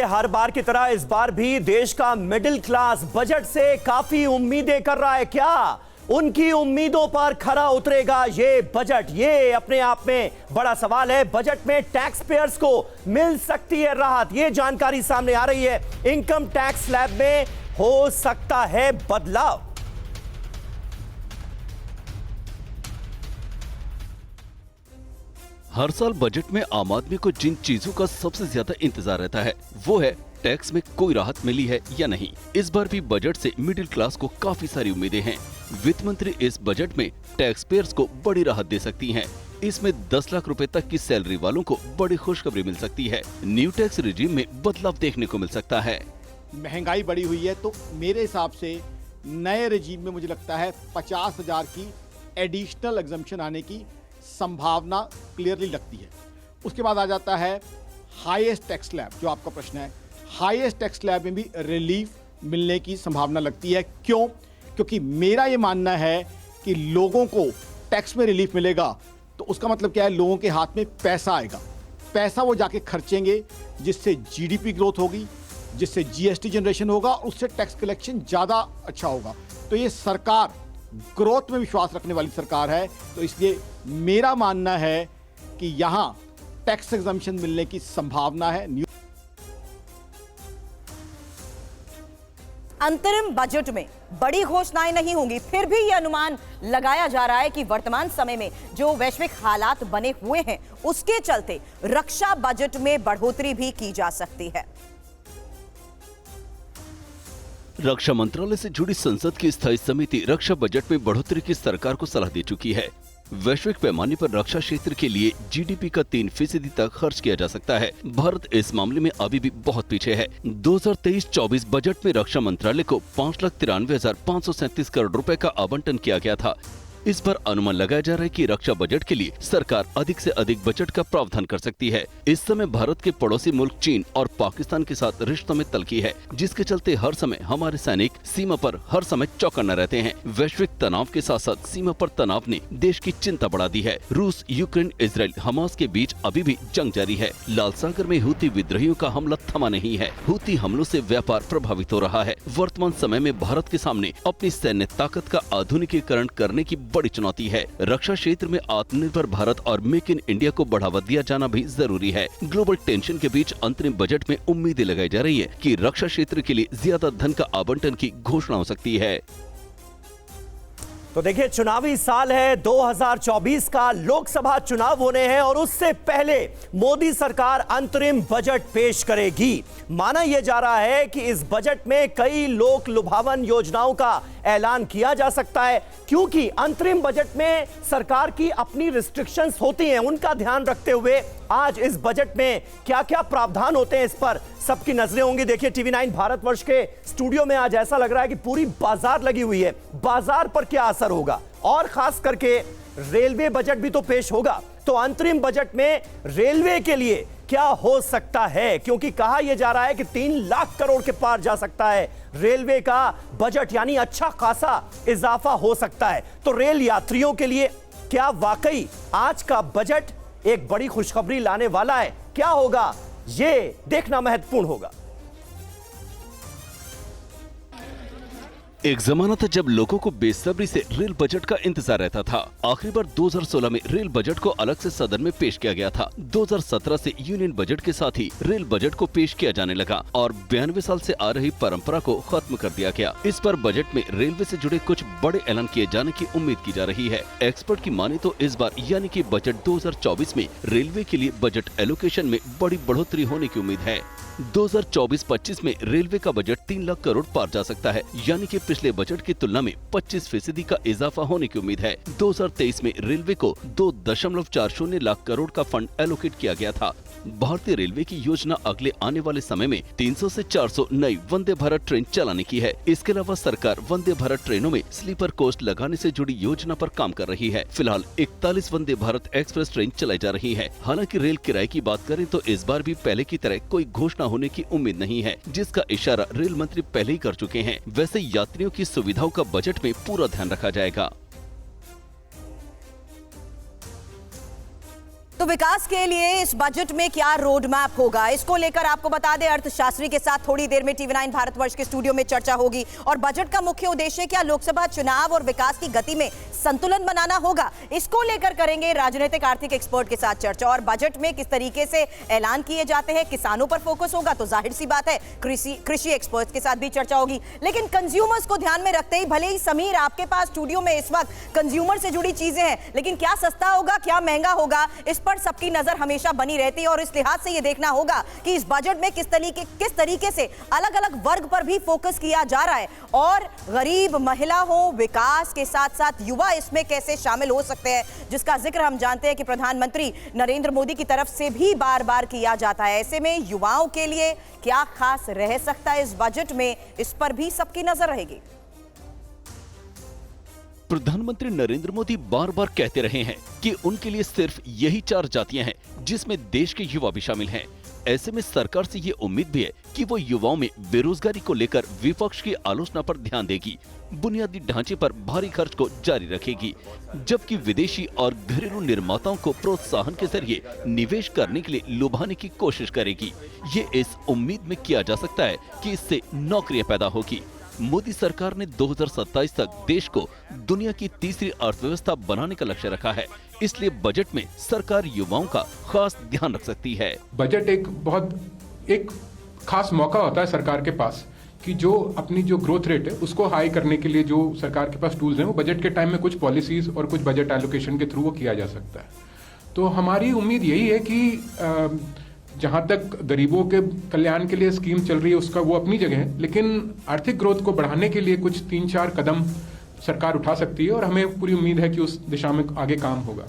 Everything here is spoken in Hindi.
हर बार की तरह इस बार भी देश का मिडिल क्लास बजट से काफी उम्मीदें कर रहा है। क्या उनकी उम्मीदों पर खरा उतरेगा ये बजट? ये अपने आप में बड़ा सवाल है। बजट में टैक्स पेयर्स को मिल सकती है राहत, ये जानकारी सामने आ रही है। इनकम टैक्स स्लैब में हो सकता है बदलाव। हर साल बजट में आम आदमी को जिन चीजों का सबसे ज्यादा इंतजार रहता है वो है टैक्स में कोई राहत मिली है या नहीं। इस बार भी बजट से मिडिल क्लास को काफी सारी उम्मीदें हैं। वित्त मंत्री इस बजट में टैक्स पेयर्स को बड़ी राहत दे सकती हैं। इसमें 10 लाख रुपए तक की सैलरी वालों को बड़ी खुशखबरी मिल सकती है। न्यू टैक्स रिजीम में बदलाव देखने को मिल सकता है। महंगाई बढ़ी हुई है तो मेरे हिसाब से नए रिजीम में मुझे लगता है 50,000 की एडिशनल एग्जम्पशन आने की संभावना क्लियरली लगती है। उसके बाद आ जाता है हाईएस्ट टैक्स स्लैब, जो आपका प्रश्न है। हाईएस्ट टैक्स स्लैब में भी रिलीफ मिलने की संभावना लगती है। क्यों? क्योंकि मेरा ये मानना है कि लोगों को टैक्स में रिलीफ मिलेगा तो उसका मतलब क्या है, लोगों के हाथ में पैसा आएगा। पैसा वो जाके खर्चेंगे, जिससे जीडीपी ग्रोथ होगी, जिससे जीएसटी जनरेशन होगा, उससे टैक्स कलेक्शन ज़्यादा अच्छा होगा। तो ये सरकार ग्रोथ में विश्वास रखने वाली सरकार है। तो इसलिए मेरा मानना है कि यहां टैक्स एग्जम्पशन मिलने की संभावना है। अंतरिम बजट में बड़ी घोषणाएं नहीं होंगी, फिर भी यह अनुमान लगाया जा रहा है कि वर्तमान समय में जो वैश्विक हालात बने हुए हैं उसके चलते रक्षा बजट में बढ़ोतरी भी की जा सकती है। रक्षा मंत्रालय से जुड़ी संसद की स्थायी समिति रक्षा बजट में बढ़ोतरी की सरकार को सलाह दे चुकी है। वैश्विक पैमाने पर रक्षा क्षेत्र के लिए जीडीपी का 3% तक खर्च किया जा सकता है। भारत इस मामले में अभी भी बहुत पीछे है। 2023-24 बजट में रक्षा मंत्रालय को 5,93,537 करोड़ रुपए का आवंटन किया गया था। इस पर अनुमान लगाया जा रहा है कि रक्षा बजट के लिए सरकार अधिक से अधिक बजट का प्रावधान कर सकती है। इस समय भारत के पड़ोसी मुल्क चीन और पाकिस्तान के साथ रिश्तों में तल्खी है, जिसके चलते हर समय हमारे सैनिक सीमा पर हर समय चौकन्ना रहते हैं। वैश्विक तनाव के साथ साथ सीमा पर तनाव ने देश की चिंता बढ़ा दी है। रूस, यूक्रेन, इजराइल, हमास के बीच अभी भी जंग जारी है। लाल सागर में हूती विद्रोहियों का हमला थमा नहीं है। हूती हमलों से व्यापार प्रभावित हो रहा है। वर्तमान समय में भारत के सामने अपनी सैन्य ताकत का आधुनिकीकरण करने की बड़ी चुनौती है। रक्षा क्षेत्र में आत्मनिर्भर भारत और मेक इन इंडिया को बढ़ावा दिया जाना भी जरूरी है। ग्लोबल टेंशन के बीच अंतरिम बजट में उम्मीदें लगाई जा रही है कि रक्षा क्षेत्र के लिए ज्यादा धन का आवंटन की घोषणा हो सकती है। तो देखिए, चुनावी साल है 2024 का, लोकसभा चुनाव होने हैं और उससे पहले मोदी सरकार अंतरिम बजट पेश करेगी। माना यह जा रहा है कि इस बजट में कई लोक लुभावन योजनाओं का ऐलान किया जा सकता है, क्योंकि अंतरिम बजट में सरकार की अपनी रिस्ट्रिक्शंस होती हैं। उनका ध्यान रखते हुए आज इस बजट में क्या क्या प्रावधान होते हैं, इस पर सबकी नजरें होंगी। देखिए, टीवी 9 भारतवर्ष के स्टूडियो में आज ऐसा लग रहा है कि पूरी बाजार लगी हुई है। बाजार पर क्या असर होगा, और खास करके रेलवे बजट भी तो पेश होगा, तो अंतरिम बजट में रेलवे के लिए क्या हो सकता है? क्योंकि कहा यह जा रहा है कि 3 लाख करोड़ के पार जा सकता है रेलवे का बजट, यानी अच्छा खासा इजाफा हो सकता है। तो रेल यात्रियों के लिए क्या वाकई आज का बजट एक बड़ी खुशखबरी लाने वाला है? क्या होगा, ये देखना महत्वपूर्ण होगा। एक जमाना था जब लोगों को बेसब्री से रेल बजट का इंतजार रहता था। आखिरी बार 2016 में रेल बजट को अलग से सदन में पेश किया गया था। 2017 से यूनियन बजट के साथ ही रेल बजट को पेश किया जाने लगा और 92 साल से आ रही परंपरा को खत्म कर दिया गया। इस पर बजट में रेलवे से जुड़े कुछ बड़े ऐलान किए जाने की उम्मीद की जा रही है। एक्सपर्ट की माने तो इस बार यानी कि बजट 2024 में रेलवे के लिए बजट एलोकेशन में बड़ी बढ़ोतरी होने की उम्मीद है। 2024-25 में रेलवे का बजट 3 लाख करोड़ पार जा सकता है, यानी कि पिछले बजट की तुलना में 25% का इजाफा होने की उम्मीद है। 2023 में रेलवे को 2.40 लाख करोड़ का फंड एलोकेट किया गया था। भारतीय रेलवे की योजना अगले आने वाले समय में 300 से 400 नई वंदे भारत ट्रेन चलाने की है। इसके अलावा सरकार वंदे भारत ट्रेनों में स्लीपर कोच लगाने से जुड़ी योजना पर काम कर रही है। फिलहाल 41 वंदे भारत एक्सप्रेस ट्रेन चलाई जा रही है। हालांकि रेल किराए की बात करें तो इस बार भी पहले की तरह कोई घोषणा होने की उम्मीद नहीं है, जिसका इशारा रेल मंत्री पहले ही कर चुके हैं। वैसे यात्रियों की सुविधाओं का बजट में पूरा ध्यान रखा जाएगा। तो विकास के लिए इस बजट में क्या रोड मैप होगा, इसको लेकर आपको बता दें अर्थशास्त्री के साथ थोड़ी देर में TV9 भारतवर्ष के स्टूडियो में चर्चा होगी। और बजट का मुख्य उद्देश्य क्या लोकसभा चुनाव और विकास की गति में संतुलन बनाना होगा, इसको लेकर करेंगे राजनीतिक आर्थिक एक्सपर्ट के साथ चर्चा। और बजट में किस तरीके से ऐलान किए जाते हैं, किसानों पर फोकस होगा तो जाहिर सी बात है कृषि एक्सपर्ट के साथ भी चर्चा होगी। लेकिन कंज्यूमर्स को ध्यान में रखते ही, भले ही समीर आपके पास स्टूडियो में इस वक्त कंज्यूमर से जुड़ी चीजें हैं, लेकिन क्या सस्ता होगा क्या महंगा होगा, इस पर सबकी नजर हमेशा बनी रहती है। और इस लिहाज से यह देखना होगा कि इस बजट में किस तरीके से अलग अलग वर्ग पर भी फोकस किया जा रहा है, और गरीब, महिला हो, विकास के साथ साथ युवा इसमें कैसे शामिल हो सकते हैं, जिसका जिक्र हम जानते हैं कि प्रधानमंत्री नरेंद्र मोदी की तरफ से भी बार बार किया जाता है। ऐसे में युवाओं के लिए क्या खास रह सकता है इस बजट में, इस पर भी सबकी नजर रहेगी। प्रधानमंत्री नरेंद्र मोदी बार बार कहते रहे हैं कि उनके लिए सिर्फ यही 4 जातियां हैं जिसमें देश के युवा भी शामिल हैं। ऐसे में सरकार से ये उम्मीद भी है कि वो युवाओं में बेरोजगारी को लेकर विपक्ष की आलोचना पर ध्यान देगी, बुनियादी ढांचे पर भारी खर्च को जारी रखेगी, जबकि विदेशी और घरेलू निर्माताओं को प्रोत्साहन के जरिए निवेश करने के लिए लुभाने की कोशिश करेगी। ये इस उम्मीद में किया जा सकता है कि इससे नौकरियां पैदा होगी। मोदी सरकार ने 2027 तक देश को दुनिया की तीसरी अर्थव्यवस्था बनाने का लक्ष्य रखा है, इसलिए बजट में सरकार युवाओं का खास ध्यान रख सकती है। बजट एक खास मौका होता है सरकार के पास कि जो अपनी जो ग्रोथ रेट है उसको हाई करने के लिए जो सरकार के पास टूल्स हैं, वो बजट के टाइम में कुछ पॉलिसीज और कुछ बजट एलोकेशन के थ्रू वो किया जा सकता है। तो हमारी उम्मीद यही है कि जहां तक गरीबों के कल्याण के लिए स्कीम चल रही है उसका वो अपनी जगह है, लेकिन आर्थिक ग्रोथ को बढ़ाने के लिए कुछ 3-4 कदम सरकार उठा सकती है, और हमें पूरी उम्मीद है कि उस दिशा में आगे काम होगा।